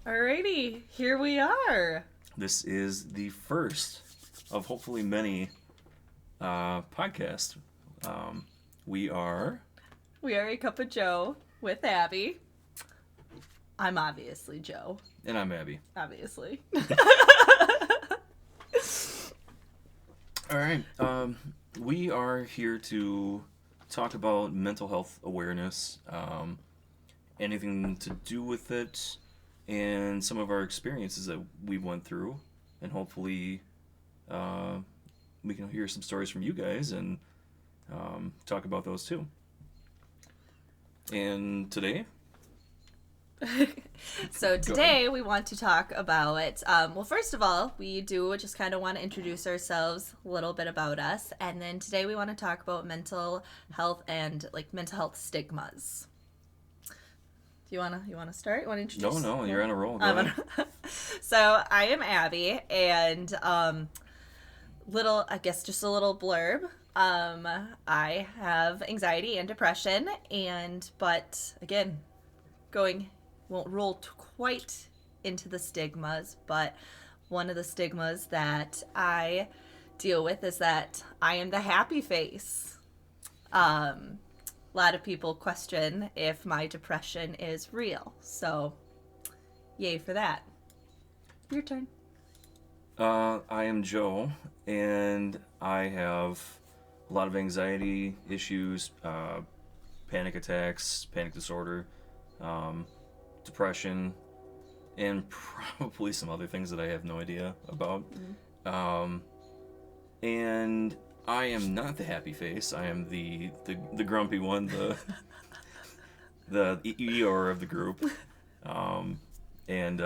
Alrighty, here we are. This is the first of hopefully many podcasts. Um, we are, We are a cup of Joe with Abby. I'm obviously Joe. and I'm Abby. Obviously. All right. We are here to talk about mental health awareness, anything to do with it, and some of our experiences that we went through, and hopefully, uh, we can hear some stories from you guys and talk about those too. And today, So today we want to talk about, well, first of all, we do just kind of want to introduce ourselves, a little bit about us, and then today we want to talk about mental health and mental health stigmas. Do you wanna start? You want to introduce? no, you're on a roll. Go Um, ahead. so I am Abby, and just a little blurb. I have anxiety and depression, but again, won't roll quite into the stigmas, but one of the stigmas that I deal with is that I am the happy face. A lot of people question if my depression is real, so yay for that. Your turn. I am Joe, and I have a lot of anxiety issues, panic attacks, panic disorder, um, depression, and probably some other things that I have no idea about. Um, and I am not the happy face. I am the grumpy one, the Eeyore of the group. And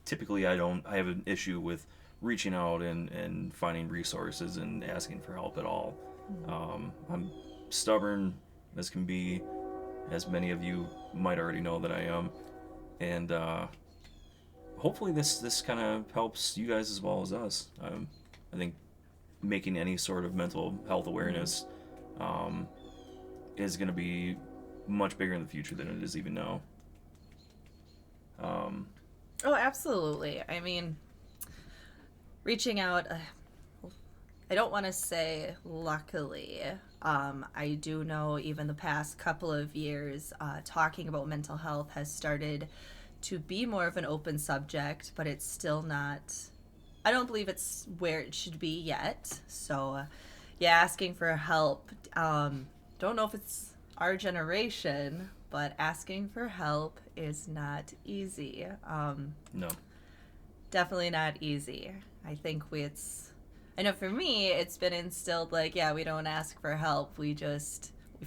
typically I have an issue with reaching out and finding resources and asking for help at all. I'm stubborn as can be, as many of you might already know that I am, and hopefully this kind of helps you guys as well as us. I think making any sort of mental health awareness is going to be much bigger in the future than it is even now. Oh, absolutely. I mean, reaching out, I don't want to say luckily. I do know even the past couple of years, talking about mental health has started to be more of an open subject, but it's still not, I don't believe it's where it should be yet. So, yeah, asking for help. Don't know if it's our generation, but asking for help is not easy. No. Definitely not easy. I know for me, it's been instilled yeah, we don't ask for help. We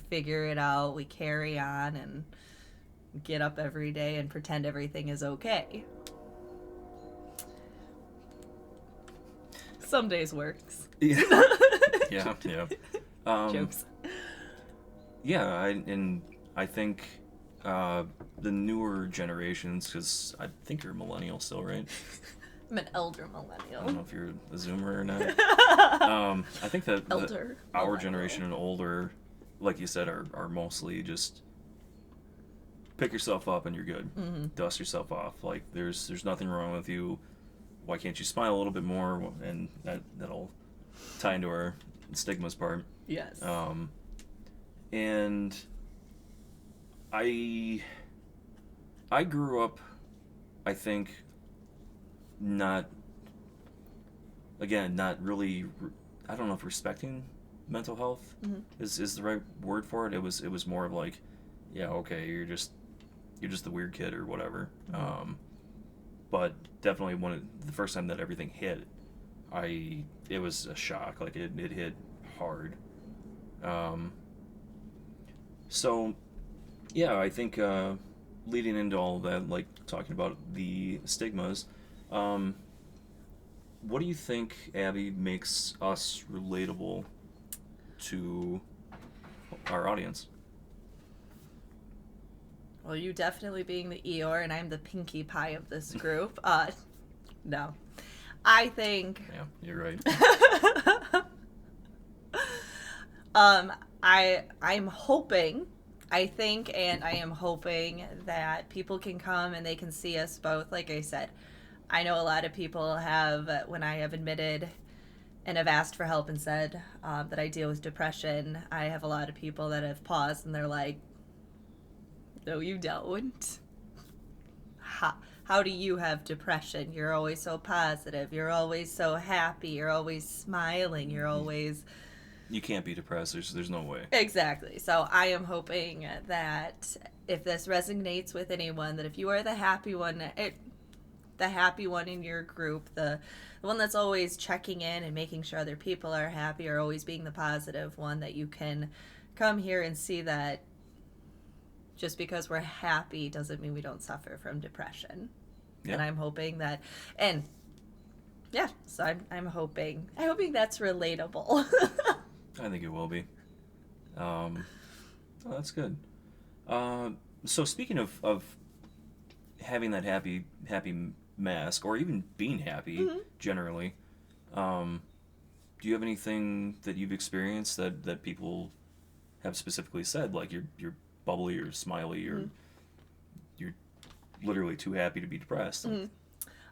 figure it out, we carry on, and get up every day and pretend everything is okay. Some days works. Yeah. Yeah. Jokes. Yeah, I think the newer generations, because I think you're a millennial still, right? I'm an elder I don't millennial. know if you're a Zoomer or not. I think that Elder our millennial. generation and older, like you said, are mostly just pick yourself up and you're good. Mm-hmm. Dust yourself off. Like there's nothing wrong with you. Why can't you smile a little bit more? And that'll tie into our stigmas part. Yes. And I grew up, I think, not really, I don't know if respecting mental health is the right word for it. It was more of like, yeah, okay, you're just the weird kid or whatever. But definitely the first time that everything hit, it was a shock. Like it hit hard. So yeah, I think leading into all of that, like talking about the stigmas, what do you think, Abby, makes us relatable to our audience? Well, you definitely being the Eeyore, and I'm the Pinkie Pie of this group. No. I think Yeah, you're right. I'm hoping I think and I am hoping that people can come and they can see us both. Like I said, I know a lot of people have, when I have admitted and have asked for help and said that I deal with depression, I have a lot of people that have paused and they're like, no, you don't. How do you have depression? You're always so positive. You're always so happy. You're always smiling. You're always. You can't be depressed. There's no way. Exactly. So I am hoping that if this resonates with anyone, that if you are the happy one, the happy one in your group, the one that's always checking in and making sure other people are happy, or always being the positive one, that you can come here and see that just because we're happy doesn't mean we don't suffer from depression. Yeah. And I'm hoping that, and yeah, so I'm hoping that's relatable. I think it will be. Oh, that's good. So speaking of having that happy mask, or even being happy generally, do you have anything that you've experienced that people have specifically said, like you're bubbly or smiley or you're literally too happy to be depressed?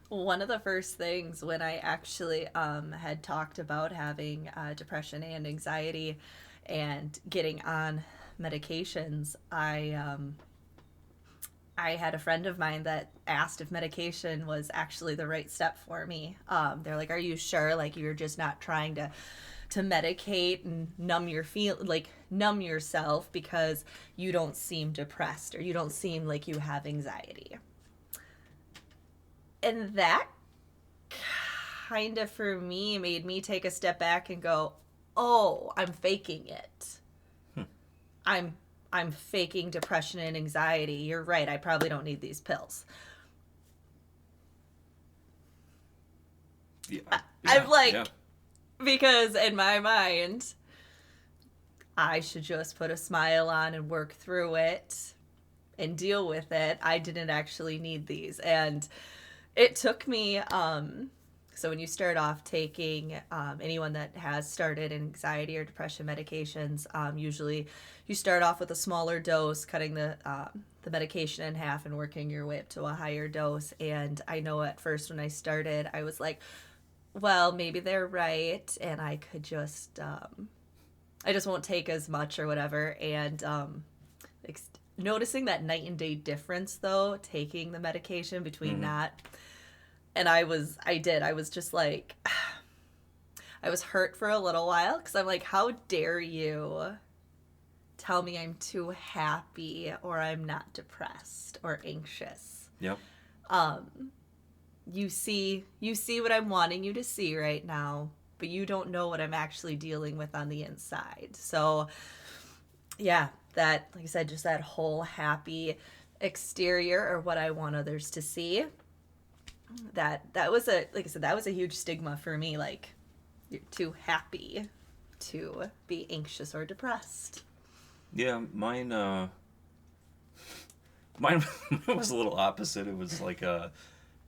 One of the first things when I actually had talked about having depression and anxiety and getting on medications, I had a friend of mine that asked if medication was actually the right step for me. They're like, "Are you sure? Like you're just not trying to medicate and numb yourself because you don't seem depressed or you don't seem like you have anxiety." And that kind of for me made me take a step back and go, "Oh, I'm faking it. I'm faking depression and anxiety. You're right. I probably don't need these pills." Yeah. I'm like, yeah. because in my mind, I should just put a smile on and work through it and deal with it. I didn't actually need these. And it took me, so when you start off taking anyone that has started anxiety or depression medications, usually you start off with a smaller dose, cutting the medication in half and working your way up to a higher dose. And I know at first when I started, I was like, well, maybe they're right, and I could just, I just won't take as much or whatever. And noticing that night and day difference, though, taking the medication between not, and I was just like, I was hurt for a little while because I'm like, how dare you tell me I'm too happy or I'm not depressed or anxious. Yep. You see what I'm wanting you to see right now, but you don't know what I'm actually dealing with on the inside. So yeah, that, like I said, just that whole happy exterior or what I want others to see. That was like I said, that was a huge stigma for me. Like, you're too happy to be anxious or depressed. Yeah, mine was a little opposite. It was like,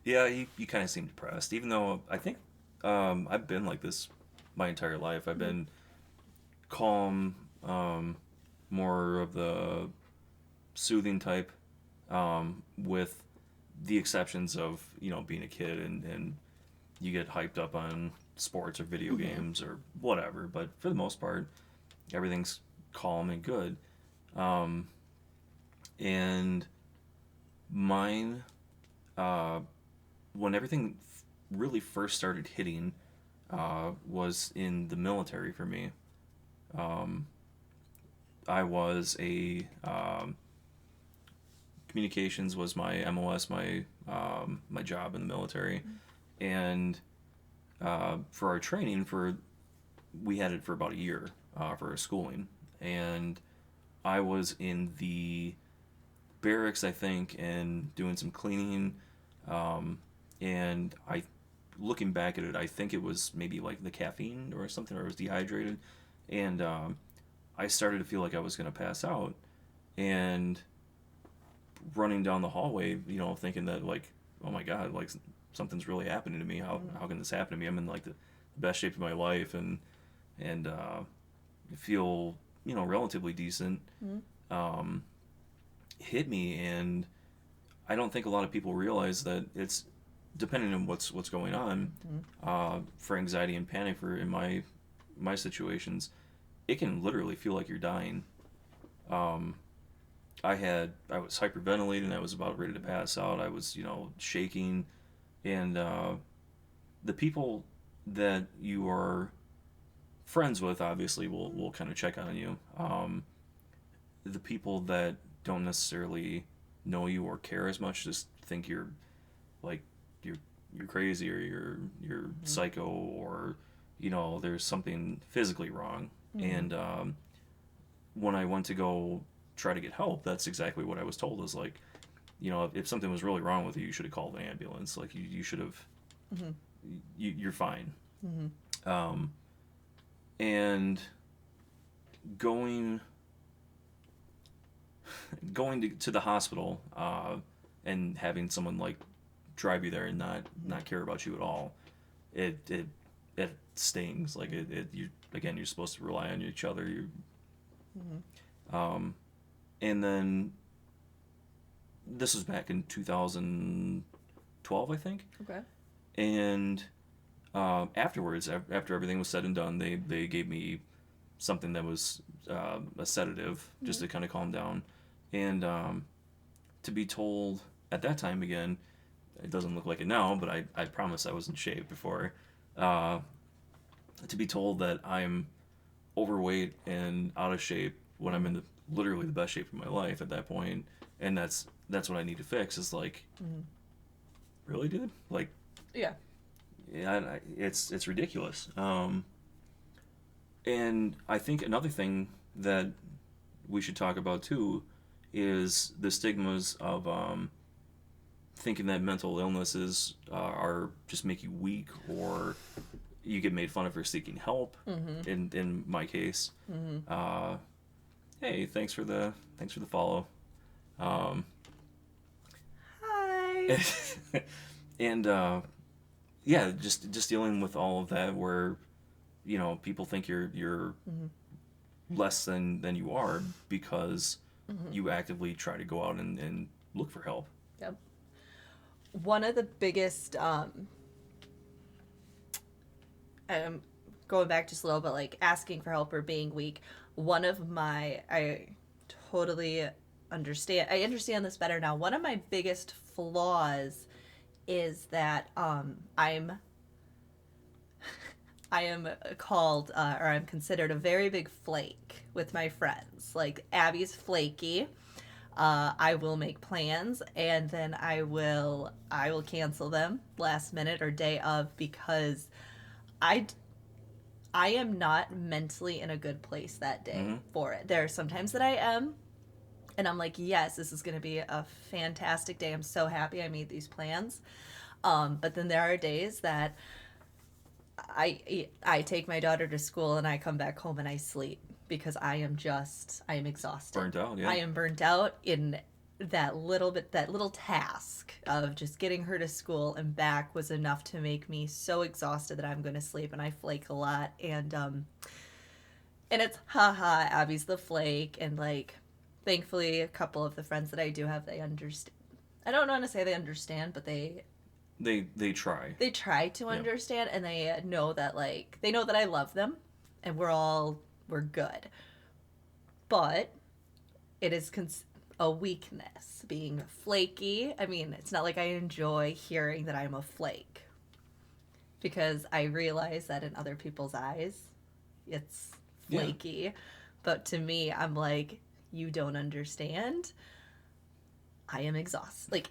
yeah, you kind of seem depressed, even though I think I've been like this my entire life. I've been calm, more of the soothing type, with the exceptions of, being a kid and you get hyped up on sports or video games or whatever. But for the most part, everything's calm and good. And mine, when everything really first started hitting, was in the military for me. I was a communications was my MOS, my job in the military, and for our training, we had it for about a year for our schooling, and I was in the barracks, I think, and doing some cleaning, and looking back at it, I think it was maybe like the caffeine or something, or I was dehydrated, and I started to feel like I was going to pass out, and running down the hallway, thinking that, like, oh my God, like something's really happening to me. How can this happen to me? I'm in like the best shape of my life, and feel relatively decent. um, hit me, and I don't think a lot of people realize that it's depending on what's going on. For anxiety and panic, for in my situations, it can literally feel like you're dying. Um, I was hyperventilating. I was about ready to pass out. I was, shaking, and the people that you are friends with obviously will kind of check on you. The people that don't necessarily know you or care as much just think you're like you're you're crazy, or you're psycho, or there's something physically wrong. And when I went to go try to get help, that's exactly what I was told, is like, if something was really wrong with you, you should have called an ambulance. Like, you should have, you're fine. um, and going to the hospital, and having someone like drive you there and not care about you at all, it stings. Like, you, again, you're supposed to rely on each other. And then this was back in 2012, I think. Okay. And afterwards, after everything was said and done, they gave me something that was a sedative, just to kind of calm down. And to be told at that time, again, it doesn't look like it now, but I promise I was in shape before. To be told that I'm overweight and out of shape when I'm in literally the best shape of my life at that point, and that's what I need to fix, is like, really, dude? Like, Yeah. yeah, it's ridiculous. And I think another thing that we should talk about too is the stigmas of thinking that mental illnesses are just make you weak, or you get made fun of for seeking help. In my case, hey, thanks for the follow. Hi. And yeah, just dealing with all of that, where people think you're less than you are, because you actively try to go out and look for help. Yep. One of the biggest, going back just a little bit, like asking for help or being weak. I totally understand. I understand this better now. One of my biggest flaws is that I am called, or I'm considered a very big flake with my friends. Like, Abby's flaky. I will make plans, and then I will cancel them last minute or day of, because I I am not mentally in a good place that day for it. There are sometimes that I am, and I'm like, yes, this is going to be a fantastic day. I'm so happy I made these plans. But then there are days that I take my daughter to school and I come back home and I sleep, because I am exhausted. Burnt out, yeah. I am burnt out in that little task of just getting her to school and back was enough to make me so exhausted that I'm going to sleep, and I flake a lot. And it's haha, Abby's the flake. And like, thankfully, a couple of the friends that I do have, they understand. I don't want to say they understand, but they try. They try to understand, and they know that I love them, and we're good. But it is a weakness being flaky. I mean, it's not like I enjoy hearing that I'm a flake, because I realize that in other people's eyes, it's flaky. Yeah. But to me, I'm like, you don't understand. I am exhausted.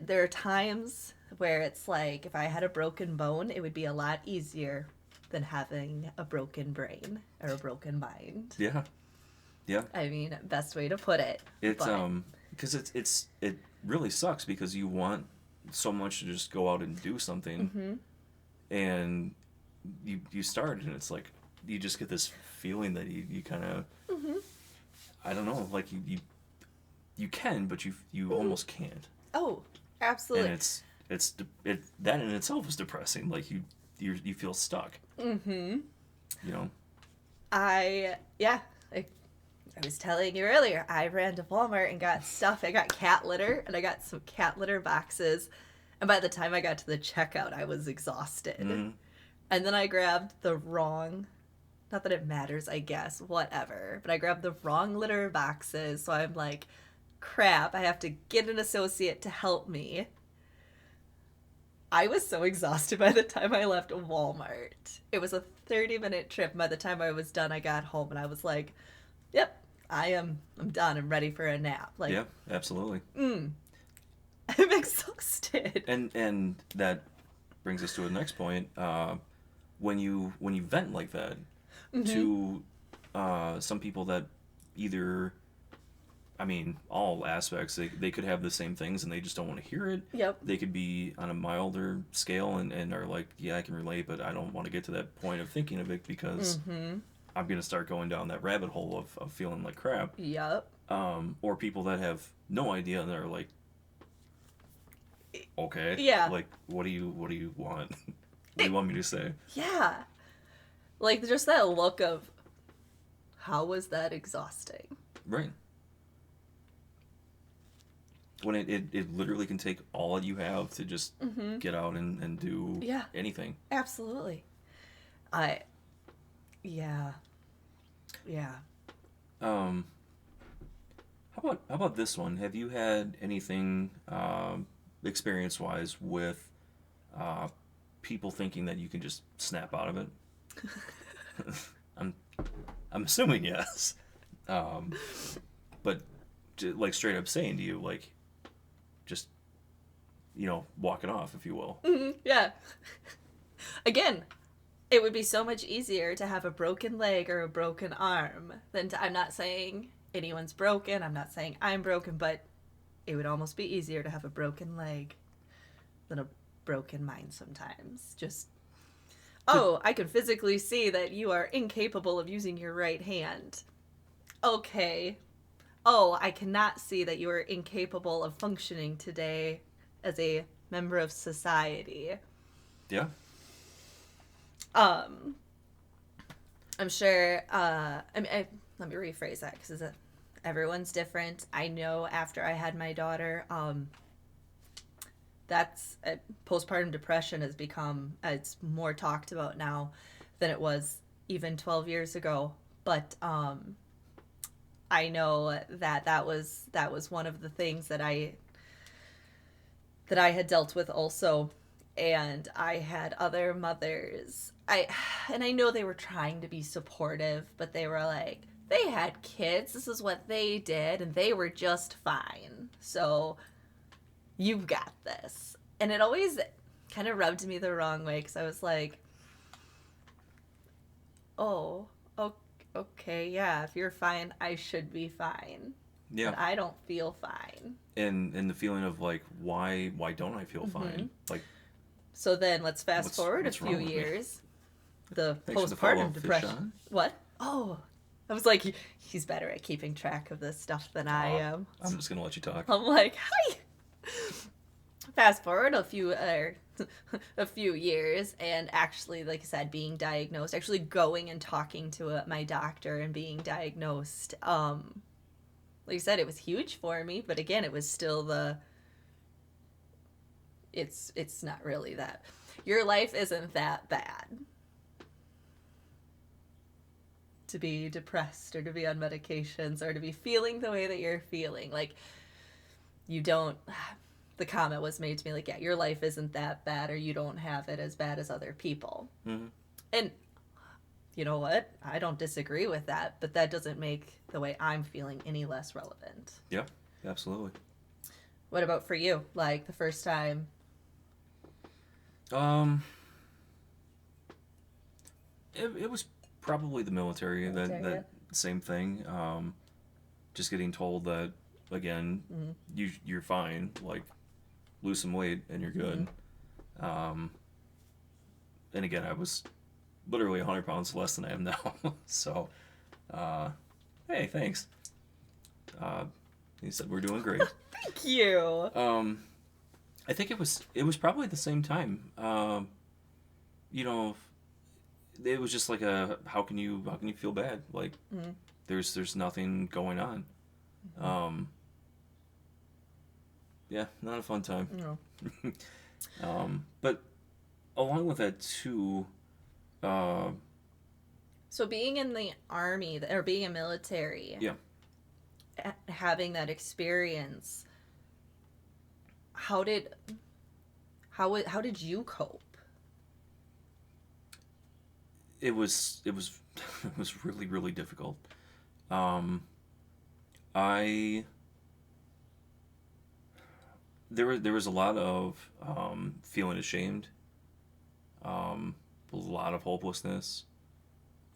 There are times where it's like, if I had a broken bone, it would be a lot easier than having a broken brain or a broken mind. Yeah. Yeah. I mean, best way to put it. It's because it really sucks, because you want so much to just go out and do something, and you start, and it's like you just get this feeling that you kind of, I don't know, like you can, but you almost can't. Oh, absolutely. And that in itself is depressing. Like, you feel stuck. I was telling you earlier, I ran to Walmart and got stuff. I got cat litter, and I got some cat litter boxes. And by the time I got to the checkout, I was exhausted. Mm-hmm. And then I grabbed the wrong, not that it matters, I guess, whatever, but I grabbed the wrong litter boxes. So I'm like, crap, I have to get an associate to help me. I was so exhausted by the time I left Walmart. It was a 30-minute trip. By the time I was done, I got home and I was like, yep, I'm done. I'm ready for a nap. Like, Yeah, absolutely. I'm exhausted. And that brings us to the next point. When you vent like that to some people that either, I mean, all aspects, they could have the same things and they just don't want to hear it. Yep. They could be on a milder scale and are like, yeah, I can relate, but I don't want to get to that point of thinking of it because I'm going to start going down that rabbit hole of feeling like crap. Yep. Or people that have no idea and they're like, okay, Yeah. like, what do you want? What do you want me to say? Yeah. Like, just that look of, how was that exhausting? Right. When it literally can take all that you have to just get out and do anything. Absolutely. Yeah. How about this one? Have you had anything experience wise with people thinking that you can just snap out of it? I'm assuming yes. But like straight up saying to you like, just, walk it off, if you will. Yeah. Again, it would be so much easier to have a broken leg or a broken arm than to, I'm not saying anyone's broken, I'm not saying I'm broken, but it would almost be easier to have a broken leg than a broken mind sometimes. Just, I can physically see that you are incapable of using your right hand. Okay. Oh, I cannot see that you are incapable of functioning today as a member of society. Yeah. I'm sure, let me rephrase that because everyone's different. I know after I had my daughter, that's postpartum depression has become, it's more talked about now than it was even 12 years ago. But, I know that was one of the things that I had dealt with also, and I had other mothers. I know they were trying to be supportive, but they were like, they had kids. This is what they did, and they were just fine. So you've got this, and it always kind of rubbed me the wrong way because I was like, oh. Okay, yeah, if you're fine, I should be fine. Yeah. But I don't feel fine. And the feeling of like, why don't I feel fine? Like, so then let's fast forward a few years. The postpartum depression. What? Oh, I was like, he's better at keeping track of this stuff than I am. I'm just gonna let you talk. I'm like, hi. Fast forward a few years, and actually, like I said, being diagnosed, actually going and talking to my doctor and being diagnosed. Like I said, it was huge for me, but again, it was still it's not really that. Your life isn't that bad to be depressed or to be on medications or to be feeling the way that you're feeling. Like, you don't... The comment was made to me like, yeah, your life isn't that bad, or you don't have it as bad as other people. Mm-hmm. And you know what? I don't disagree with that, but that doesn't make the way I'm feeling any less relevant. Yeah, absolutely. What about for you? Like, the first time? It was probably the military. That same thing. Just getting told that, again, you're fine. Like, lose some weight and you're good. And again, I was literally 100 pounds less than I am now. So, hey, thanks. He said we're doing great. Thank you. I think it was probably the same time. it was just like a how can you feel bad? Like Mm-hmm. there's nothing going on. Um, yeah, not a fun time. No. But along with that too, uh, So being in the army or being a military, yeah, having that experience, how did how did you cope? it was it was really really difficult. Um, I there was a lot of feeling ashamed, um, a lot of hopelessness,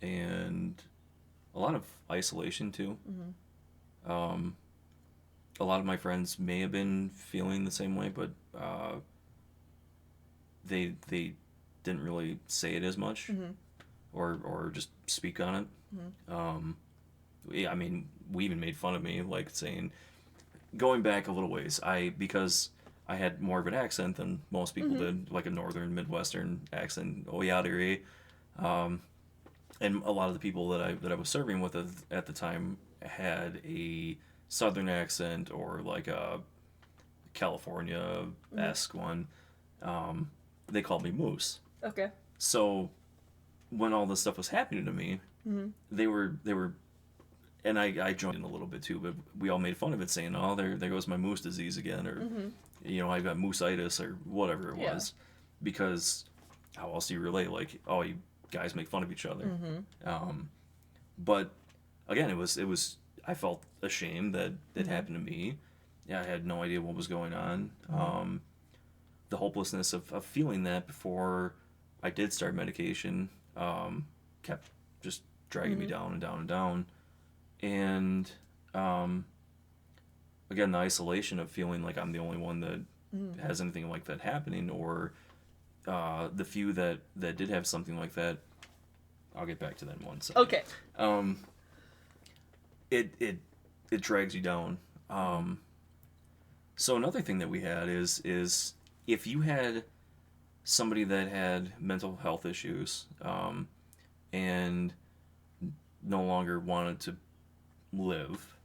and a lot of isolation too. Mm-hmm. Um, a lot of my friends may have been feeling the same way, but they didn't really say it as much Mm-hmm. or just speak on it. Mm-hmm. Yeah, I mean, we even made fun of me, like saying, going back a little ways, because I had more of an accent than most people Mm-hmm. did, like a northern Midwestern accent. Oh yeah, there. Um, and a lot of the people that I was serving with at the time had a southern accent or like a California Mm-hmm. esque one. Um, they called me Moose. Okay. So when all this stuff was happening to me, Mm-hmm. they were and I joined in a little bit too, but we all made fun of it, saying, "Oh, there goes my moose disease again," or Mm-hmm. I got mooseitis or whatever it Yeah. was, because how else do you relate? Like, oh, you guys make fun of each other. Mm-hmm. But again, it was I felt ashamed that it Mm-hmm. happened to me. Yeah, I had no idea what was going on. Mm-hmm. The hopelessness of feeling that before I did start medication kept just dragging me Mm-hmm. down and down and down. And um, again, the isolation of feeling like I'm the only one that Mm-hmm. has anything like that happening, or the few that did have something like that. I'll get back to that in one second. Okay. Um, it drags you down. So another thing that we had is if you had somebody that had mental health issues, and no longer wanted to live,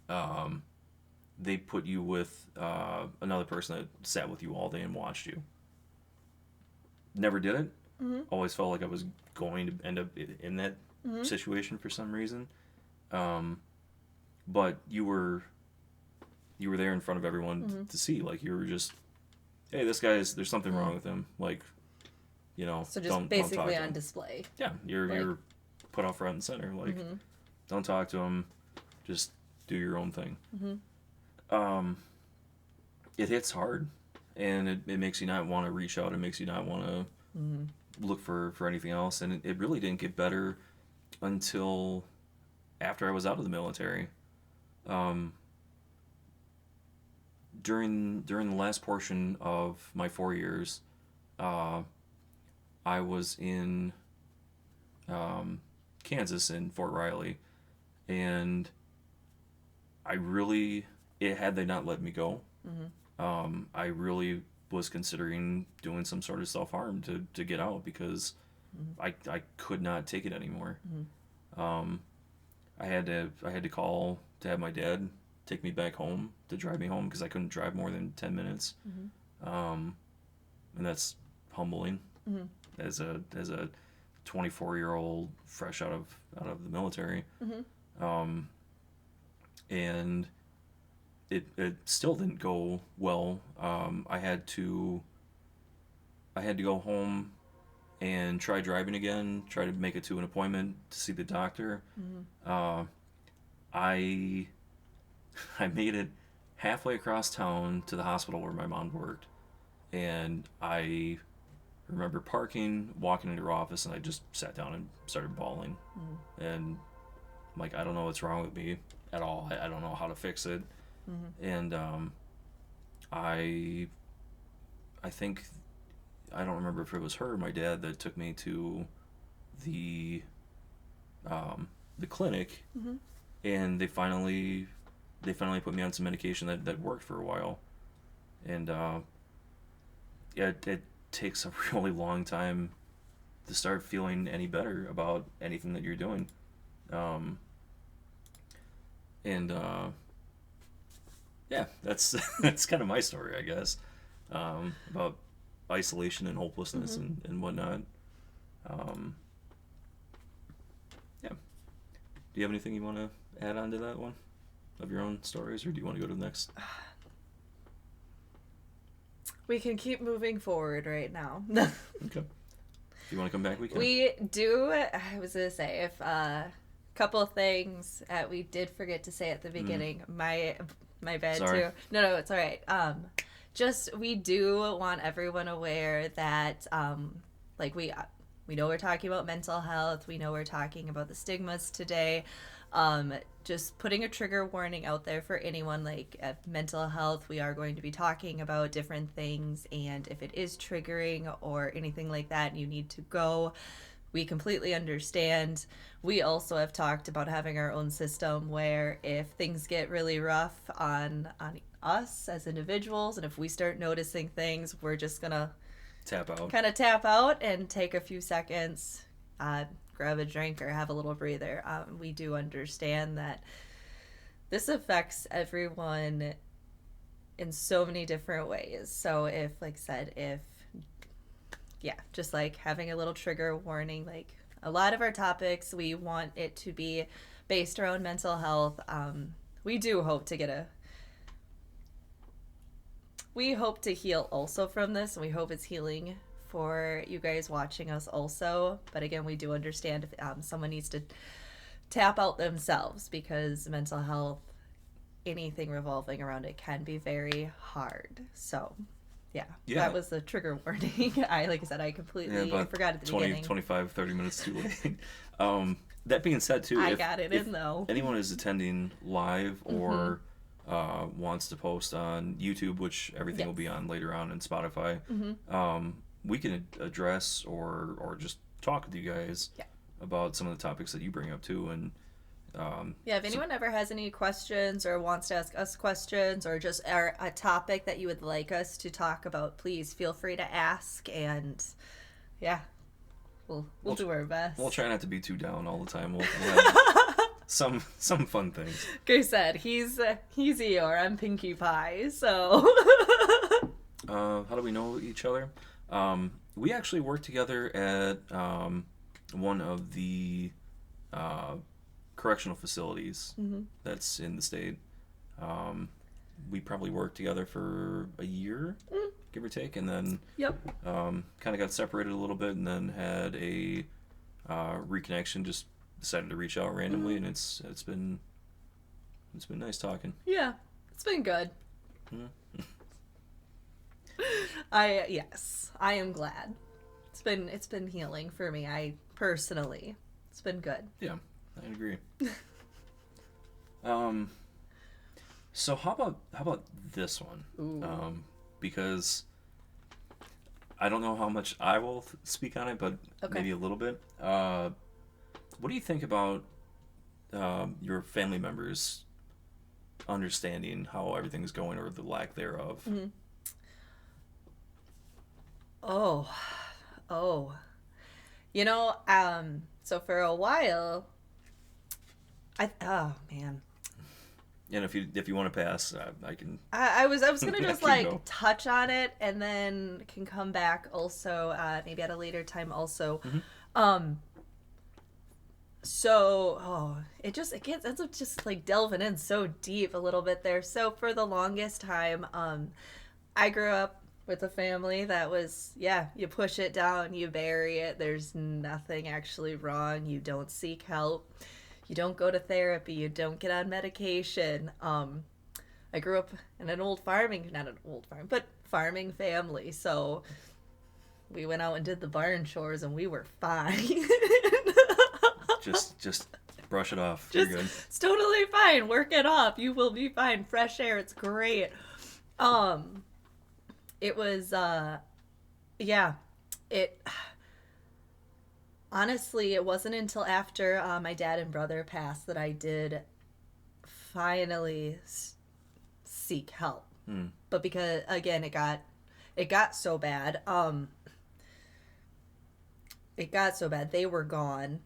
um, they put you with another person that sat with you all day and watched you. Never did it. Mm-hmm. Always felt like I was going to end up in that Mm-hmm. situation for some reason. Um, but you were there in front of everyone Mm-hmm. to see. Like, you were just, hey, this guy's, there's something wrong with him. Like, So just don't talk basically to on him. display. Yeah, Like- you're put out front and center. Like, Mm-hmm. don't talk to him. Just do your own thing. Mm-hmm. It hits hard, and it makes you not want to reach out. It makes you not want to Mm-hmm. look for anything else. And it really didn't get better until after I was out of the military. Um, during the last portion of my 4 years, uh, I was in Kansas in Fort Riley, and had they not let me go, Mm-hmm. I really was considering doing some sort of self harm to get out, because I could not take it anymore. Mm-hmm. I had to call to have my dad take me back home, to drive me home, because I couldn't drive more than 10 minutes. Mm-hmm. And that's humbling Mm-hmm. as a 24-year-old fresh out of the military. Mm-hmm. And it still didn't go well. I had to go home and try driving again, try to make it to an appointment to see the doctor. Mm-hmm. I I made it halfway across town to the hospital where my mom worked, and I remember parking, walking into her office, and I just sat down and started bawling. Mm-hmm. And I'm like, I don't know what's wrong with me at all. I don't know how to fix it. Mm-hmm. And I think, I don't remember if it was her or my dad that took me to the the clinic, Mm-hmm. and they finally put me on some medication that worked for a while. And yeah, it takes a really long time to start feeling any better about anything that you're doing. Um, and yeah, that's that's kind of my story, I guess, about isolation and hopelessness and whatnot. Um, yeah. Do you have anything you want to add on to that one of your own stories, or do you want to go to the next? We can keep moving forward right now. Okay. If you want to come back, we can. We do. I was gonna say if couple of things we did forget to say at the beginning. My bad Sorry. too. No, it's all right. Just we do want everyone aware that like we know we're talking about mental health. We know we're talking about the stigmas today. Just putting a trigger warning out there for anyone like mental health. We are going to be talking about different things, and if it is triggering or anything like that, you need to go. We completely understand. We also have talked about having our own system where if things get really rough on us as individuals, and if we start noticing things, we're just gonna Tap out. kind of tap out and take a few seconds, grab a drink or have a little breather. We do understand that this affects everyone in so many different ways. So if, like I said, just like having a little trigger warning, like a lot of our topics, we want it to be based around mental health. We do hope to we hope to heal also from this, and we hope it's healing for you guys watching us also. But again, we do understand if someone needs to tap out themselves, because mental health, anything revolving around it, can be very hard. So yeah, that was the trigger warning. Like I said, I completely forgot at the 20, beginning. 25, 30 minutes too late. That being said, too, I got it in though. Anyone is attending live or wants to post on YouTube, which everything will be on later on, and Spotify, we can address or just talk with you guys about some of the topics that you bring up too. And if anyone ever has any questions or wants to ask us questions, or just a topic that you would like us to talk about, please feel free to ask. And we'll do our best. We'll try not to be too down all the time. We'll have some fun things. Like I said, he's Eeyore, I'm Pinkie Pie. So how do we know each other? We actually worked together at one of the correctional facilities that's in the state. We probably worked together for a year, give or take, and then kind of got separated a little bit, and then had a reconnection. Just decided to reach out randomly, and it's been nice talking. Yeah, it's been good. I am glad. It's been healing for me. I personally, it's been good. Yeah, I agree. So how about this one? Because I don't know how much I will speak on it, but maybe a little bit. What do you think about your family members understanding how everything's going, or the lack thereof? Oh. So for a while, oh man. And if you want to pass, I can. I was gonna just go. touch on it, and then can come back also maybe at a later time also. So it ends up just like delving in so deep a little bit there. So for the longest time, I grew up with a family that was, you push it down, you bury it. There's nothing actually wrong. You don't seek help. You don't go to therapy. You don't get on medication. I grew up in an farming family. So we went out and did the barn chores, and we were fine. just brush it off. You're good. It's totally fine. Work it off. You will be fine. Fresh air. It's great. It was, honestly, it wasn't until after my dad and brother passed that I did finally seek help. But because, again, it got so bad. it got so bad. They were gone.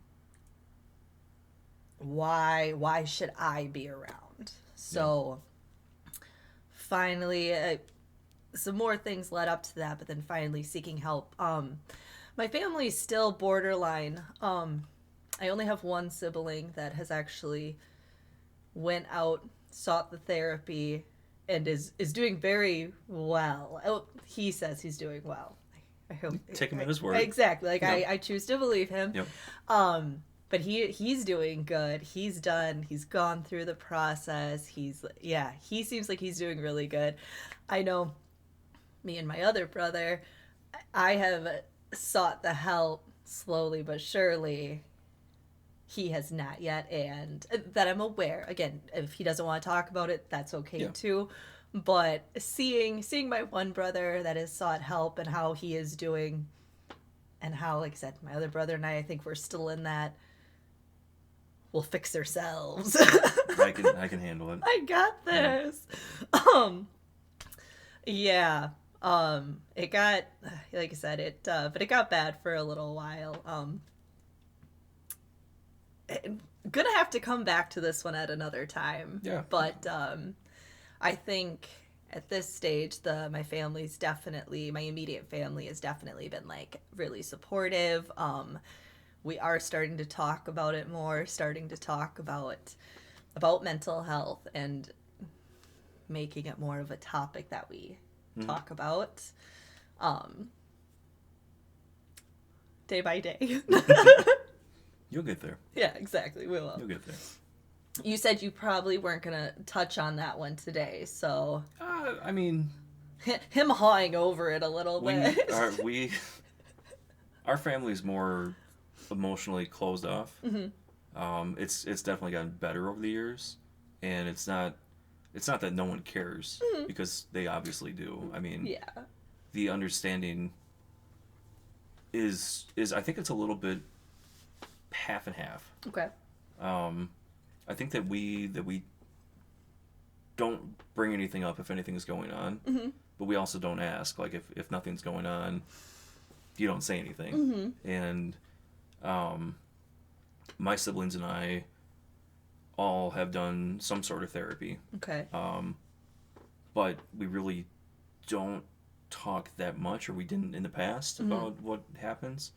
Why should I be around? Yeah. So finally, some more things led up to that, but then finally seeking help. My family's still borderline. I only have one sibling that has actually went out, sought the therapy, and is doing very well. Oh, he says he's doing well. I hope. Take him at his word. Exactly. Like Yep. I choose to believe him. Yep. But he's doing good. He's done. He's gone through the process. He seems like he's doing really good. I know me and my other brother, I have sought the help slowly but surely. He has not yet, and that I'm aware. Again, if he doesn't want to talk about it, that's okay Yeah. too. But seeing my one brother that has sought help and how he is doing, and how, like I said, my other brother and I think we're still in that. We'll fix ourselves. I can handle it. I got this. Yeah. It got, like I said, but it got bad for a little while. Gonna have to come back to this one at another time. Yeah. But I think at this stage, my family's definitely, my immediate family has definitely been like really supportive. We are starting to talk about it more, starting to talk about mental health and making it more of a topic that we talk about day by day. You'll get there. Yeah, exactly. We will. You'll get there. You said you probably weren't going to touch on that one today, so I mean, him hawing over it a little bit. Our family's more emotionally closed off. It's definitely gotten better over the years, and it's not that no one cares because they obviously do. I mean, Yeah. the understanding is I think it's a little bit half and half. Okay. I think that we don't bring anything up if anything is going on, but we also don't ask. Like if nothing's going on, you don't say anything. And my siblings and I all have done some sort of therapy, Okay. but we really don't talk that much, or we didn't in the past about what happens.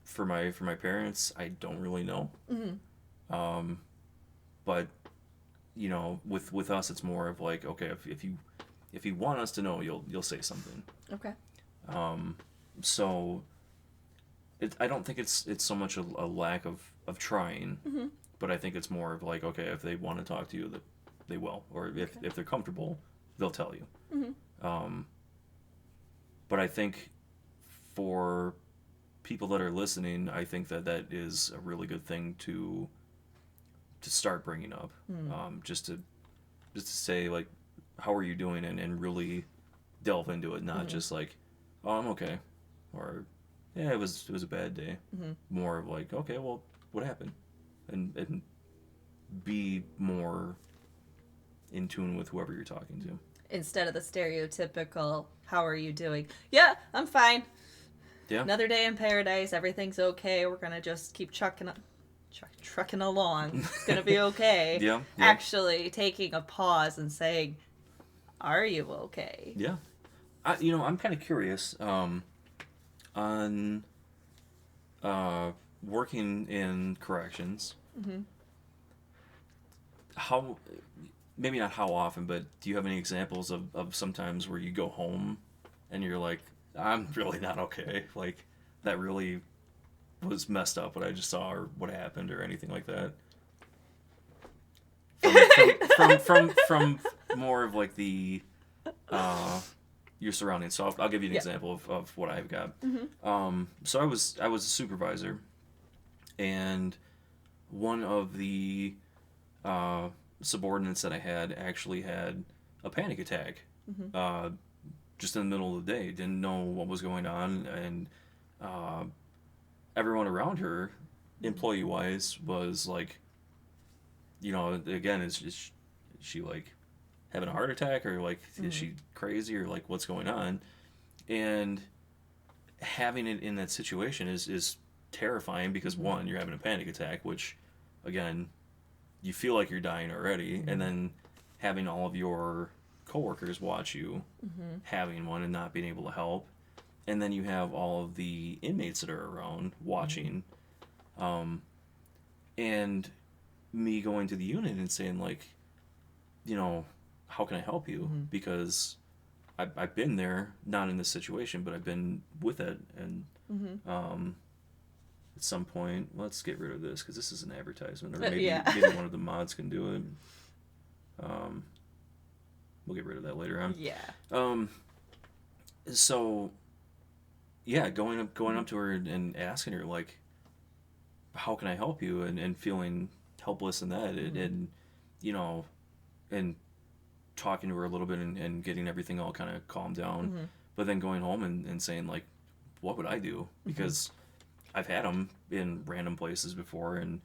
For my parents, I don't really know. But you know, with us, it's more of like, okay, if you want us to know, you'll say something. Okay. So I don't think it's so much a lack of trying, but I think it's more of like, okay, if they want to talk to you, that they will, or if they're comfortable, they'll tell you. But I think for people that are listening, I think that is a really good thing to start bringing up, just to say like, how are you doing, and really delve into it, not just like, oh, I'm okay, or yeah, it was a bad day. More of like, okay, well, what happened, and be more in tune with whoever you're talking to. Instead of the stereotypical, how are you doing? Yeah, I'm fine. Yeah. Another day in paradise. Everything's okay. We're going to just keep trucking along. It's going to be okay. Yeah. Actually taking a pause and saying, are you okay? Yeah. I'm kind of curious on working in corrections. How, maybe not how often, but do you have any examples of sometimes where you go home and you're like, I'm really not okay, like that really was messed up what I just saw, or what happened, or anything like that? From more of like the your surroundings. So I'll give you an example of what I've got. So I was a supervisor, and one of the subordinates that I had actually had a panic attack. Just in the middle of the day, didn't know what was going on, and everyone around her, employee-wise, was like, again, is she like having a heart attack, or like is she crazy, or like what's going on? And having it in that situation is terrifying because one, you're having a panic attack, which again, you feel like you're dying already, and then having all of your coworkers watch you having one and not being able to help, and then you have all of the inmates that are around watching, and me going to the unit and saying like, how can I help you? Because I've been there, not in this situation, but I've been with it, and at some point, let's get rid of this because this is an advertisement, or maybe Yeah. maybe one of the mods can do it. We'll get rid of that later on. Yeah. So yeah, going up to her and asking her like, how can I help you, and feeling helpless in that, and and talking to her a little bit, and getting everything all kind of calmed down, but then going home and saying like, what would I do? Because I've had them in random places before, and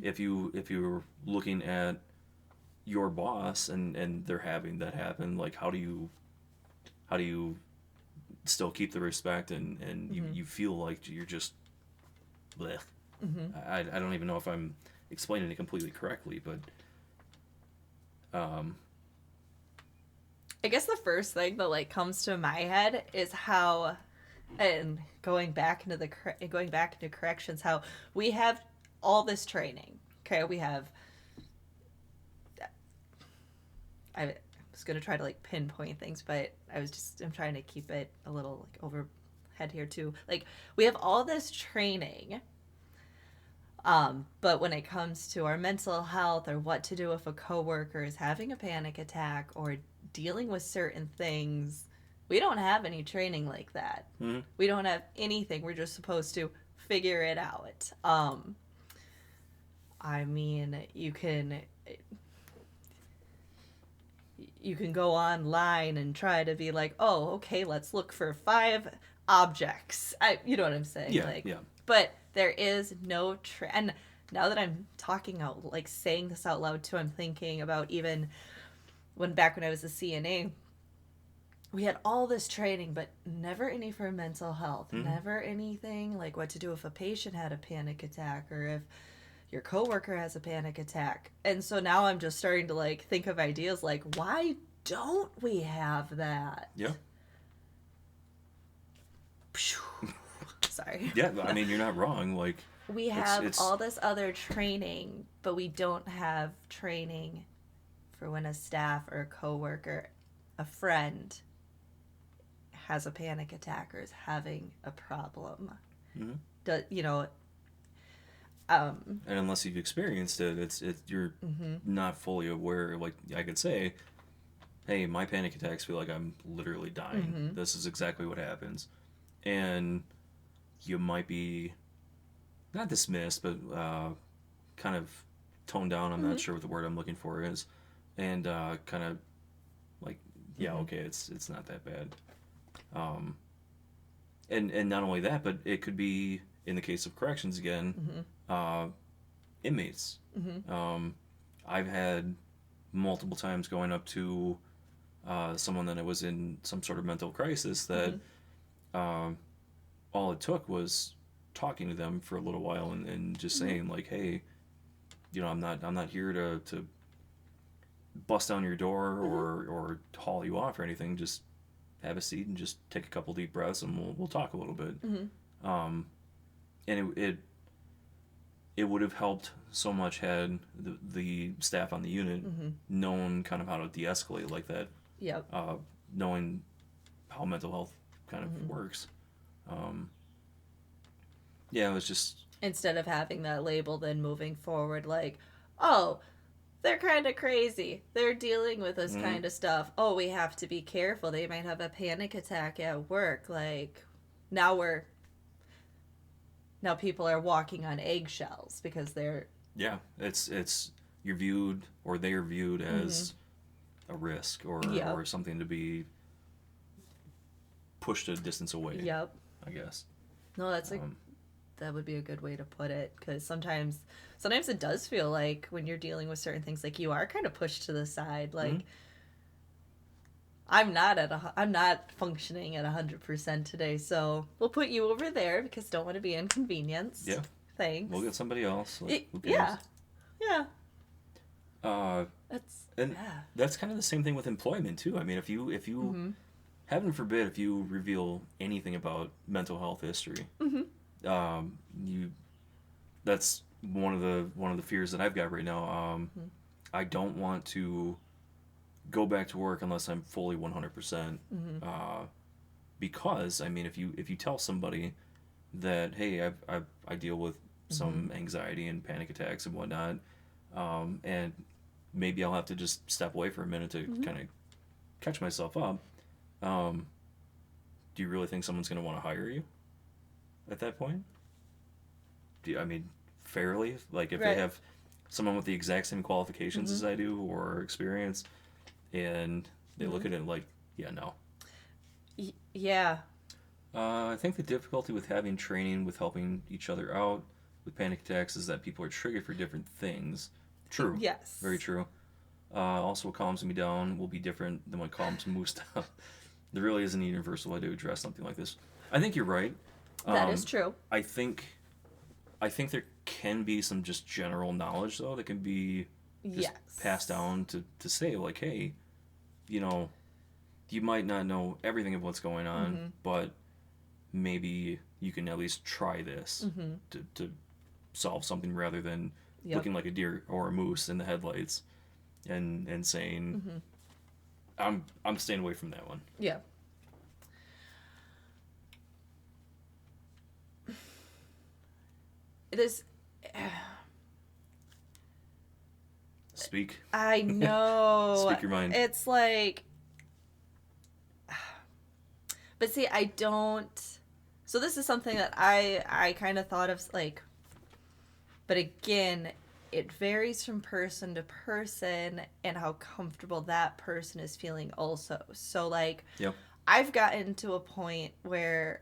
if you're looking at your boss and they're having that happen, like how do you still keep the respect, and you feel like you're just bleh. I don't even know if I'm explaining it completely correctly, but I guess the first thing that like comes to my head is how, and going back into corrections, how we have all this training. Okay, we have. I was gonna try to like pinpoint things, but I'm trying to keep it a little like overhead here too. Like we have all this training. But when it comes to our mental health or what to do if a coworker is having a panic attack or dealing with certain things, we don't have any training like that. We don't have anything. We're just supposed to figure it out. I mean, you can go online and try to be like, oh, okay, let's look for 5 objects. You know what I'm saying? yeah, like, yeah. But there is no and now that I'm talking out, like saying this out loud too, I'm thinking about even back when I was a CNA, we had all this training, but never any for mental health. Never anything like what to do if a patient had a panic attack or if your coworker has a panic attack. And so now I'm just starting to like think of ideas like, why don't we have that? Yeah. Sorry. Yeah, I mean, you're not wrong. Like, we have all this other training, but we don't have training for when a staff or a coworker, a friend, has a panic attack or is having a problem. And unless you've experienced it, you're not fully aware. Like I could say, hey, my panic attacks feel like I'm literally dying. This is exactly what happens, and you might be not dismissed, but kind of toned down. I'm not sure what the word I'm looking for is, and kind of like, yeah, okay, it's not that bad. And not only that, but it could be in the case of corrections again, inmates. I've had multiple times going up to someone that was in some sort of mental crisis that all it took was talking to them for a little while and just saying like, hey, I'm not here to bust down your door or haul you off or anything. Just have a seat and just take a couple deep breaths and we'll talk a little bit. And it would have helped so much had the staff on the unit known kind of how to de-escalate like that. Yep. Knowing how mental health kind of works. Yeah, it was just... Instead of having that label, then moving forward, like, oh, they're kind of crazy. They're dealing with this kind of stuff. Oh, we have to be careful. They might have a panic attack at work. Like, now people are walking on eggshells because they're... Yeah, it's you're viewed, or they are viewed as a risk or something to be pushed a distance away. Yep. I guess. No, that would be a good way to put it, because sometimes it does feel like when you're dealing with certain things, like you are kind of pushed to the side. Like, I'm not functioning at 100% today, so we'll put you over there because don't want to be inconvenienced. Yeah. Thanks. We'll get somebody else. Like, who cares? Yeah. Yeah. Uh, That's and yeah. that's kind of the same thing with employment too. I mean, if you Mm-hmm. heaven forbid, if you reveal anything about mental health history, Mm-hmm. you that's one of the fears that I've got right now. Mm-hmm. I don't want to go back to work unless I'm fully 100%. Mm-hmm. Because I mean, if you tell somebody that, hey, I deal with some Mm-hmm. anxiety and panic attacks and whatnot, and maybe I'll have to just step away for a minute to Mm-hmm. kind of catch myself up. Um, do you really think someone's going to want to hire you at that point? I mean, fairly? Like, if they Right. have someone with the exact same qualifications Mm-hmm. as I do or experience, and they look at it like, yeah, no. Yeah. I think the difficulty with having training with helping each other out with panic attacks is that people are triggered for different things. True. Yes. Very true. Also, what calms me down will be different than what calms moves down. There really isn't a universal way to address something like this. I think you're right. That is true. I think there can be some just general knowledge though that can be just Yes. passed down to say like, hey, you know, you might not know everything of what's going on, Mm-hmm. but maybe you can at least try this Mm-hmm. to solve something rather than Yep. looking like a deer or a moose in the headlights and saying, Mm-hmm. I'm staying away from that one. Yeah. It is. Speak. I know. Speak your mind. It's like. But see, I don't. So this is something that I kind of thought of like. But again, it varies from person to person and how comfortable that person is feeling also. So like, Yep. I've gotten to a point where,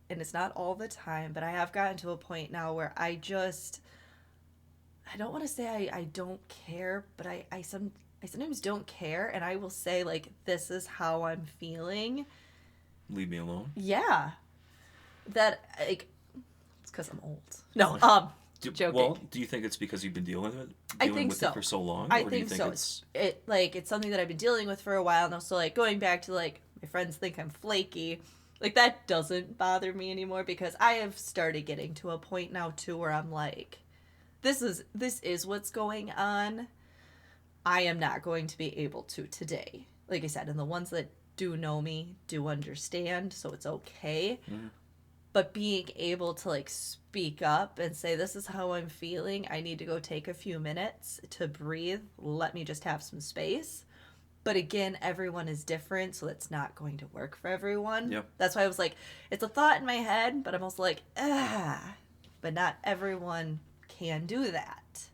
and it's not all the time, but I have gotten to a point now where I don't want to say I don't care, but I sometimes don't care, and I will say like, this is how I'm feeling. Leave me alone. Yeah. That like, it's because I'm old. No, joking. Well, do you think it's because you've been dealing with so. it for so long? I or do you think so. It's... It's something that I've been dealing with for a while now. So like, going back to like, my friends think I'm flaky. Like, that doesn't bother me anymore because I have started getting to a point now too where I'm like, this is what's going on. I am not going to be able to today. Like I said, and the ones that do know me do understand, so it's okay. Mm-hmm. But being able to like speak up and say, this is how I'm feeling, I need to go take a few minutes to breathe, let me just have some space. But again, everyone is different, so that's not going to work for everyone. Yep. That's why I was like, it's a thought in my head, but I'm also like, but not everyone can do that.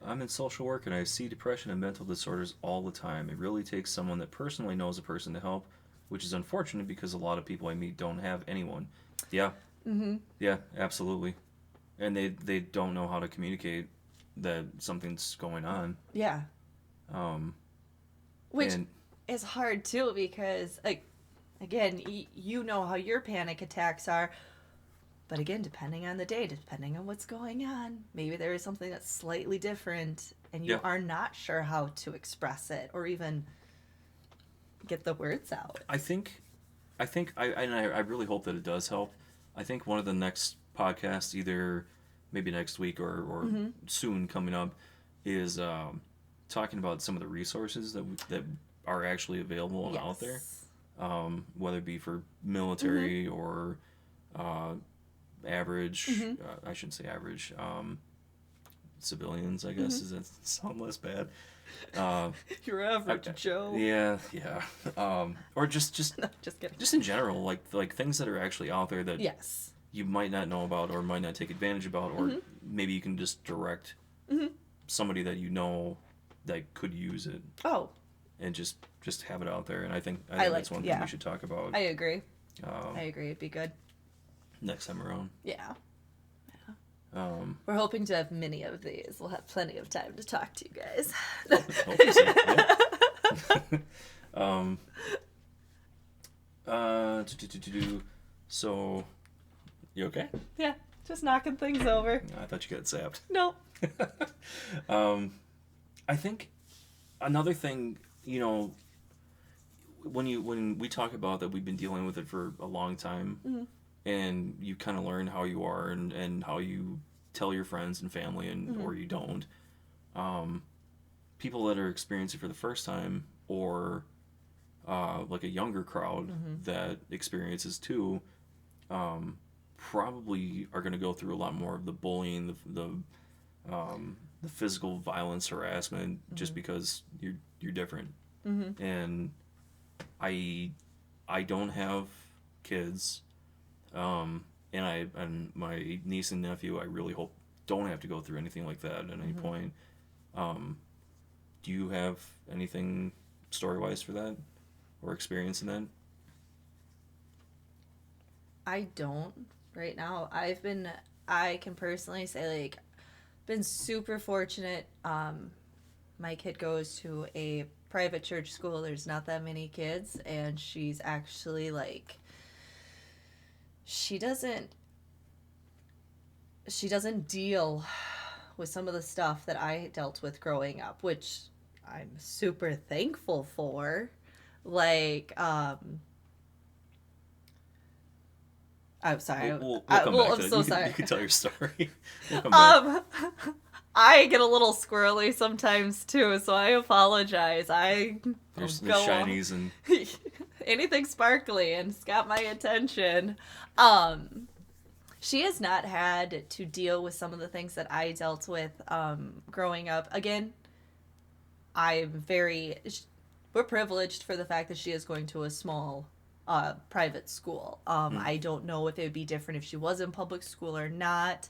I'm in social work and I see depression and mental disorders all the time. It really takes someone that personally knows a person to help, which is unfortunate because a lot of people I meet don't have anyone. Yeah. Mm-hmm. Yeah, absolutely. And they don't know how to communicate that something's going on. Yeah. Which and is hard too because, like, again, you know how your panic attacks are. But again, depending on the day, depending on what's going on, maybe there is something that's slightly different and you are not sure how to express it or even get the words out. I really hope that it does help. I think one of the next podcasts, either maybe next week or soon coming up, is talking about some of the resources that are actually available and out there, whether it be for military or average. I shouldn't say average. Civilians, I guess. Does that sound less bad? Your average Joe. Yeah. Or just No, just kidding. just in general, like things that are actually out there that Yes. you might not know about or might not take advantage about, or maybe you can just direct somebody that you know that could use it. Oh. And just have it out there. And I think like, that's one thing we should talk about. I agree. I agree. It'd be good. Next time around. Yeah. We're hoping to have many of these. We'll have plenty of time to talk to you guys. Hope so, yeah. um, so, you okay? Yeah, just knocking things over. I thought you got zapped. Nope. I think another thing, when we talk about that, we've been dealing with it for a long time, Mm-hmm. and you kind of learn how you are and how you tell your friends and family, and or you don't. People that are experiencing it for the first time, or like a younger crowd that experiences too, probably are going to go through a lot more of the bullying, the physical violence, harassment, just because you're different. And I don't have kids, and my niece and nephew, I really hope don't have to go through anything like that at any point. Do you have anything story wise for that, or experience in that? I don't right now. I can personally say, like, been super fortunate. My kid goes to a private church school. There's not that many kids, and she's actually like, she doesn't deal with some of the stuff that I dealt with growing up, which I'm super thankful for. Like, I'm sorry. We'll come back I'm to that. so sorry. You can tell your story. We'll come back. I get a little squirrely sometimes too, so I apologize. There's the go shinies and anything sparkly, and it's got my attention. She has not had to deal with some of the things that I dealt with growing up. Again, we're privileged for the fact that she is going to a small private school. I don't know if it would be different if she was in public school or not.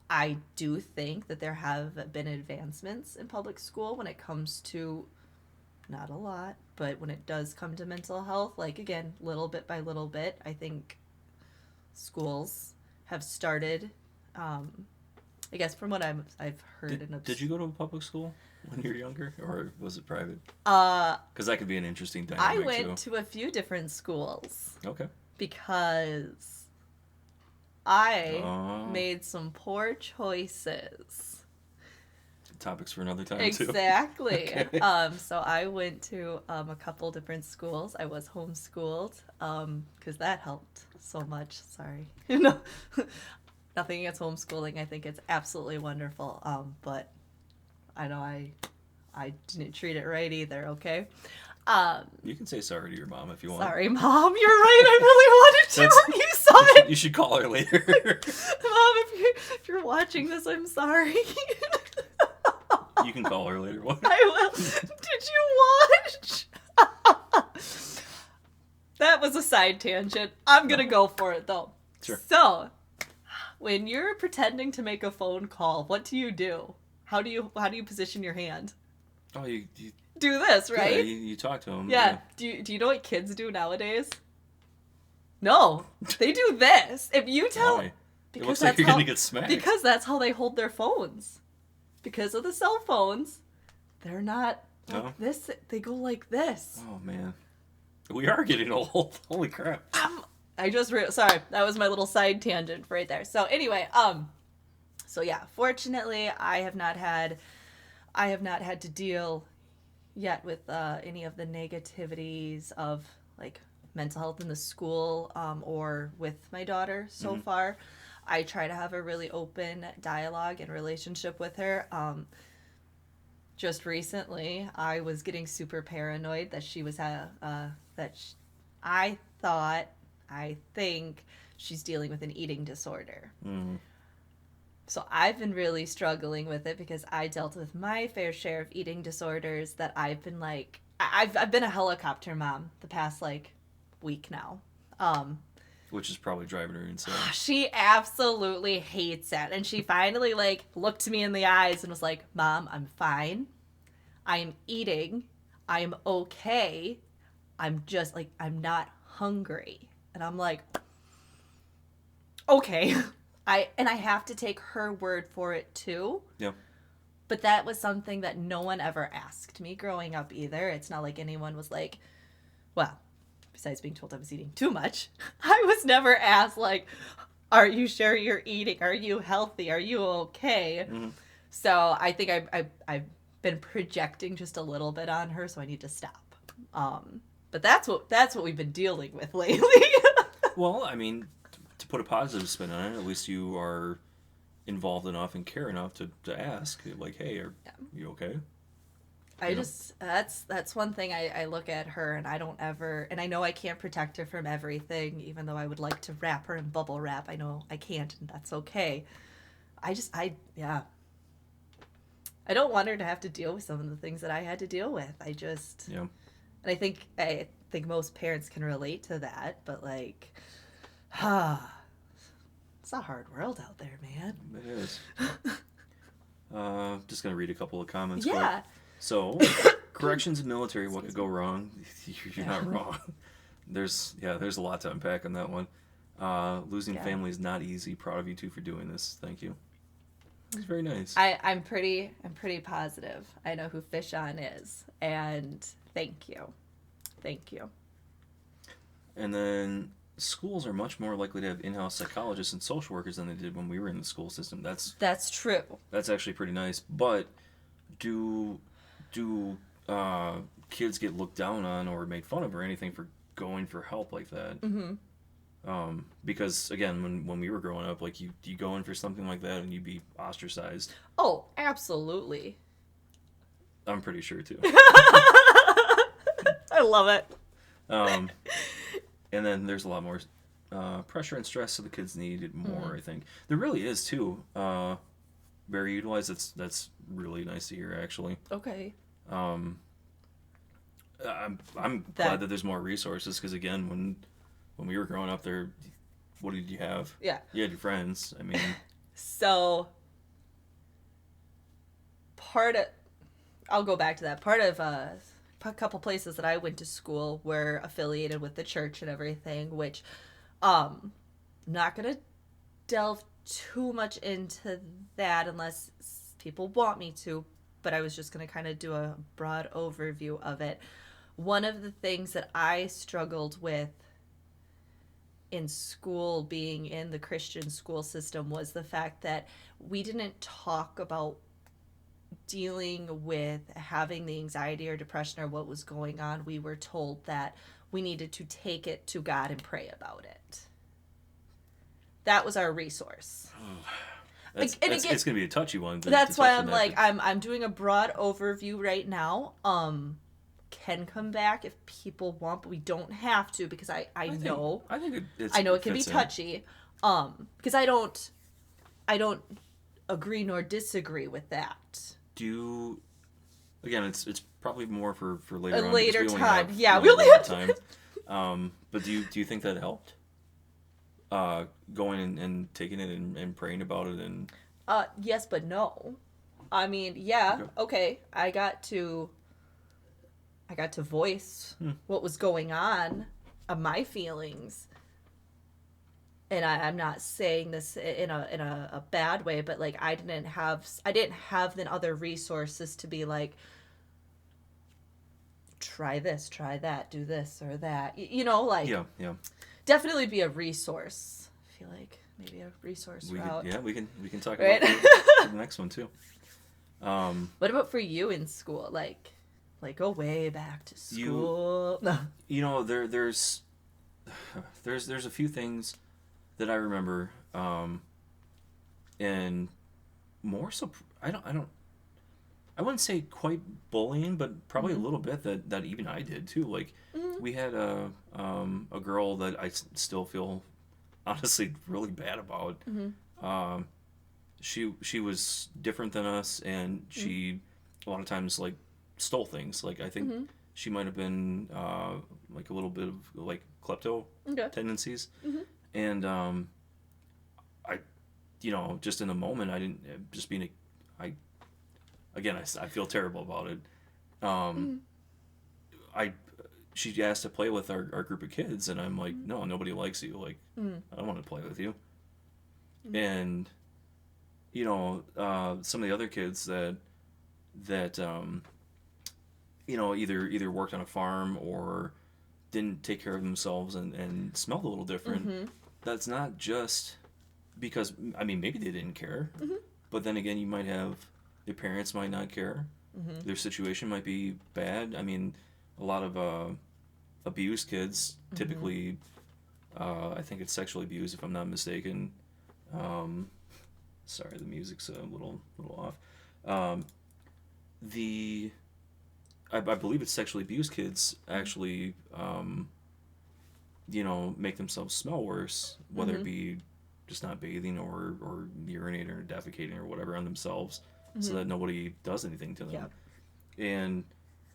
I do think that there have been advancements in public school when it comes to, not a lot, but when it does come to mental health, like, again, little bit by little bit, I think schools have started, I guess from what I've heard. Did you go to a public school when you were younger, or was it private? Uh, Because that could be an interesting I dynamic went too. to a few different schools Okay. because I made some poor choices. Topics for another time too. Exactly. Okay. So I went to a couple different schools. I was homeschooled because that helped so much. Sorry. No, nothing against homeschooling. I think it's absolutely wonderful. But I know I didn't treat it right either. Okay. You can say sorry to your mom if you want. Sorry, Mom. You're right. I really wanted to when you saw it. You should call her later. Mom, if you're watching this, I'm sorry. You can call her later. I will. Did you watch? That was a side tangent. I'm gonna go for it though. Sure. So, when you're pretending to make a phone call, what do you do? How do you position your hand? Oh, you Do this, right? Yeah, you talk to him. Yeah. Do you know what kids do nowadays? No, they do this. If you tell, Why? It because looks like that's you're how, gonna get smacked. because that's how they hold their phones. Because of the cell phones, they're not like this. They go like this. Oh man, we are getting old. Holy crap! Sorry, that was my little side tangent right there. So anyway, so yeah, fortunately, I have not had to deal yet with any of the negativities of like mental health in the school or with my daughter so far. I try to have a really open dialogue and relationship with her. Just recently, I was getting super paranoid that she was I think she's dealing with an eating disorder. So I've been really struggling with it because I dealt with my fair share of eating disorders that I've been like, I've been a helicopter mom the past like week now. Which is probably driving her insane. She absolutely hates it. And she finally like looked me in the eyes and was like, Mom, I'm fine. I'm eating. I'm okay. I'm just like, I'm not hungry. And I'm like, okay. I have to take her word for it too. Yeah. But that was something that no one ever asked me growing up either. It's not like anyone was like, well, besides being told I was eating too much, I was never asked, like, are you sure you're eating? Are you healthy? Are you okay? Mm-hmm. So I think I've been projecting just a little bit on her, so I need to stop. But that's what we've been dealing with lately. Well, I mean, to put a positive spin on it, at least you are involved enough and care enough to ask, like, hey, are you okay? I just that's one thing I look at her and I don't ever, and I know I can't protect her from everything, even though I would like to wrap her in bubble wrap. I know I can't, and that's okay. Yeah. I don't want her to have to deal with some of the things that I had to deal with. Yeah. And I think most parents can relate to that, but like, it's a hard world out there, man. It is. Just gonna read a couple of comments. Yeah. Quick. So, corrections and military, what could go wrong? You're not wrong. There's a lot to unpack on that one. Losing family is not easy. Proud of you two for doing this. Thank you. It's very nice. I'm pretty positive. I know who Fish On is, and thank you. And then schools are much more likely to have in-house psychologists and social workers than they did when we were in the school system. That's true. That's actually pretty nice. But do kids get looked down on or made fun of or anything for going for help like that? Mm-hmm. Because again, when we were growing up, like you go in for something like that and you'd be ostracized. Oh, absolutely. I'm pretty sure too. I love it. And then there's a lot more pressure and stress, so the kids need it more. I think there really is too. Very utilized. That's really nice to hear, actually. Okay. I'm glad that there's more resources because again, when we were growing up, there, what did you have? Yeah. You had your friends. I mean. So I'll go back to that. Part of a couple places that I went to school were affiliated with the church and everything, which not gonna delve too much into that unless people want me to, but I was just gonna kind of do a broad overview of it. One of the things that I struggled with in school, being in the Christian school system, was the fact that we didn't talk about dealing with having the anxiety or depression or what was going on. We were told that we needed to take it to God and pray about it. That was our resource. It's going to be a touchy one. That's why I'm like, I'm doing a broad overview right now. Can come back if people want, but we don't have to, because I know it can be touchy. Because I don't agree nor disagree with that. Again, it's probably more for later on. Later time. We only have time. But do you think that helped? Going and taking it and praying about it and. Yes, but no. I mean, yeah, okay. I got to voice what was going on, my feelings. And I'm not saying this in a bad way, but like I didn't have the other resources to be like, try this, try that, do this or that. Like definitely be a resource. I feel like maybe a resource route. We can talk about the next one too. What about for you in school? Like go way back to school. There's a few things that I remember, and more so, I wouldn't say quite bullying, but probably a little bit that even I did too. Like we had a girl that I still feel honestly really bad about. She was different than us, and she a lot of times like stole things. Like I think she might have been like a little bit of like klepto tendencies. And I just in the moment, I didn't just being I feel terrible about it. She asked to play with our group of kids, and I'm like, no, nobody likes you. Like, I don't want to play with you. And some of the other kids that that either worked on a farm or didn't take care of themselves and smelled a little different. Mm-hmm. That's not just because, I mean, maybe they didn't care, but then again, you might have their parents might not care. Mm-hmm. Their situation might be bad. I mean, a lot of abused kids typically, I think it's sexually abused if I'm not mistaken. Um, Sorry, the music's a little off. The I believe it's sexually abused kids actually, make themselves smell worse, whether it Mm-hmm. be just not bathing or urinating or defecating or whatever on themselves, so Mm-hmm. that nobody does anything to them. Yep. And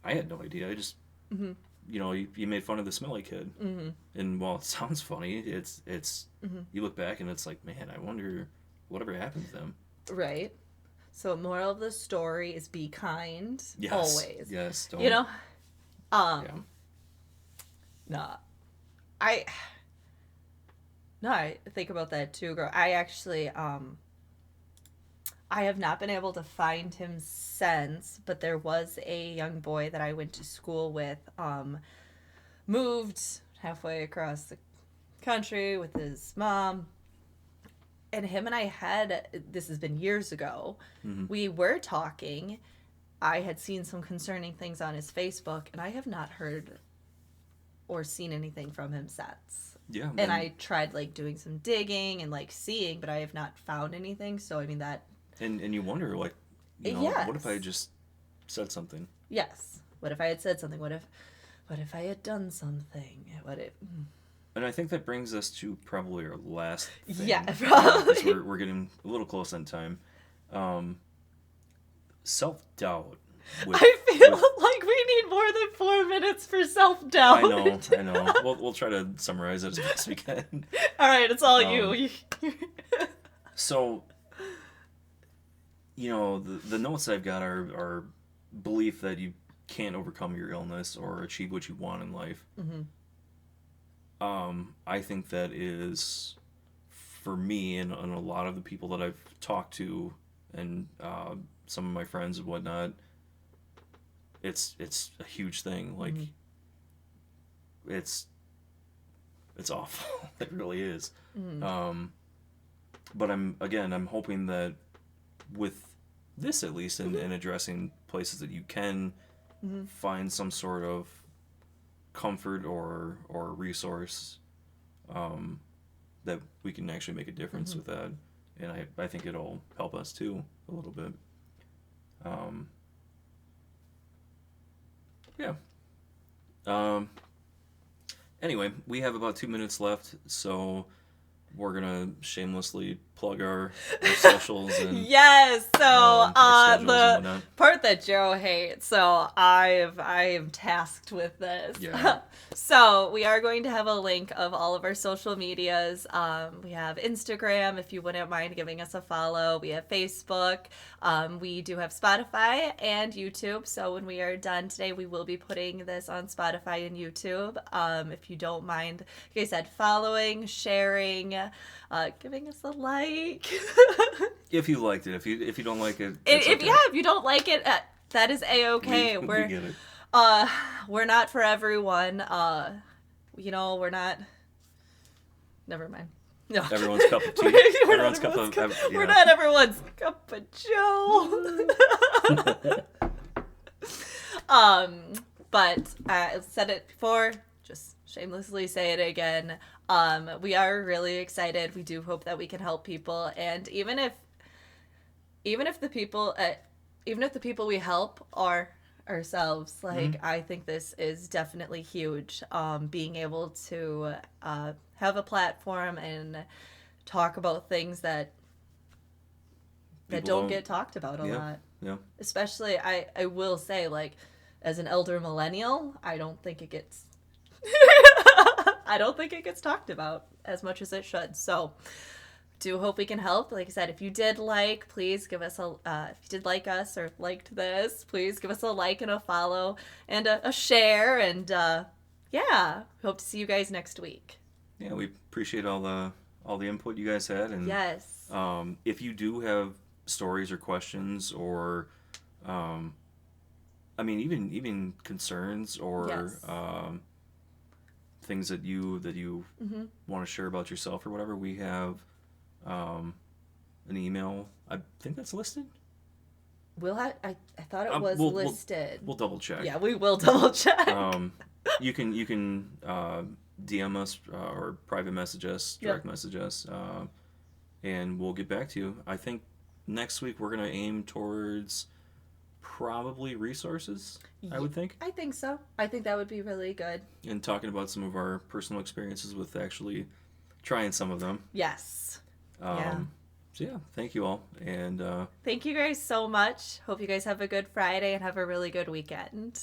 I had no idea. I just, Mm-hmm. you made fun of the smelly kid, Mm-hmm. and while it sounds funny, it's Mm-hmm. you look back and it's like, man, I wonder whatever happened to them. Right. So moral of the story is be kind. Yes. Always. Yes. Don't. You know? Yeah. Nah. I No, I think about that too, girl. I actually I have not been able to find him since, but there was a young boy that I went to school with, moved halfway across the country with his mom. And him and I had, this has been years ago, we were talking. I had seen some concerning things on his Facebook, and I have not heard or seen anything from him since. Yeah. And I tried like doing some digging and like seeing, but I have not found anything. So I mean that. And you wonder, like, Yes. what if I just said something? Yes. What if I had said something? What if I had done something? What if? And I think that brings us to probably our last thing. Yeah, Because probably. we're getting a little close on time. Self-doubt. I feel like we need more than 4 minutes for self-doubt. I know. We'll try to summarize it as best we can. All right, it's all you. So, the notes I've got are belief that you can't overcome your illness or achieve what you want in life. Mm-hmm. I think that is, for me and a lot of the people that I've talked to and some of my friends and whatnot, it's a huge thing. Like, it's awful. It really is. But I'm hoping that with this, at least, in addressing places that you can find some sort of comfort or resource, that we can actually make a difference with that. And I think it'll help us too a little bit. Yeah. Anyway, we have about 2 minutes left, so we're gonna shamelessly plug our socials and Yes. So our schedules and the whatnot. part that Joe hates. So I am tasked with this. Yeah. So we are going to have a link of all of our social medias. We have Instagram, if you wouldn't mind giving us a follow. We have Facebook. We do have Spotify and YouTube. So when we are done today, we will be putting this on Spotify and YouTube. If you don't mind, like I said, following, sharing, giving us a like. If you liked it, if you don't like it, it's if okay. if you don't like it, that is a-okay. We get it. We're not for everyone. We're not. Never mind. No. Everyone's cup of tea. We're Everyone's not cup of. We're not everyone's cup of Joe. But I've said it before. Just shamelessly say it again. We are really excited. We do hope that we can help people, and even if the people we help are ourselves, like, I think this is definitely huge. Being able to have a platform and talk about things that don't get talked about a lot. Yeah. Especially, I will say, like, as an elder millennial, I don't think it gets talked about as much as it should. So, do hope we can help. Like I said, if you did please give us if you did like us or liked this, please give us a like and a follow and a share. And hope to see you guys next week. Yeah, we appreciate all the input you guys had, and Yes. if you do have stories or questions or I mean, even concerns or Yes. things that you want to share about yourself or whatever. We have um, an email. I think that's listed. I thought it was We'll listed. we'll double check. Yeah, we will double check. You can DM us or private message us, direct Yep. message us, and we'll get back to you. I think next week we're gonna aim towards probably resources. I would think, I think so. I think that would be really good. and talking about some of our personal experiences with actually trying some of them. Yes. Yeah. Um, so yeah, thank you all, and Thank you guys so much. Hope you guys have a good Friday and have a really good weekend.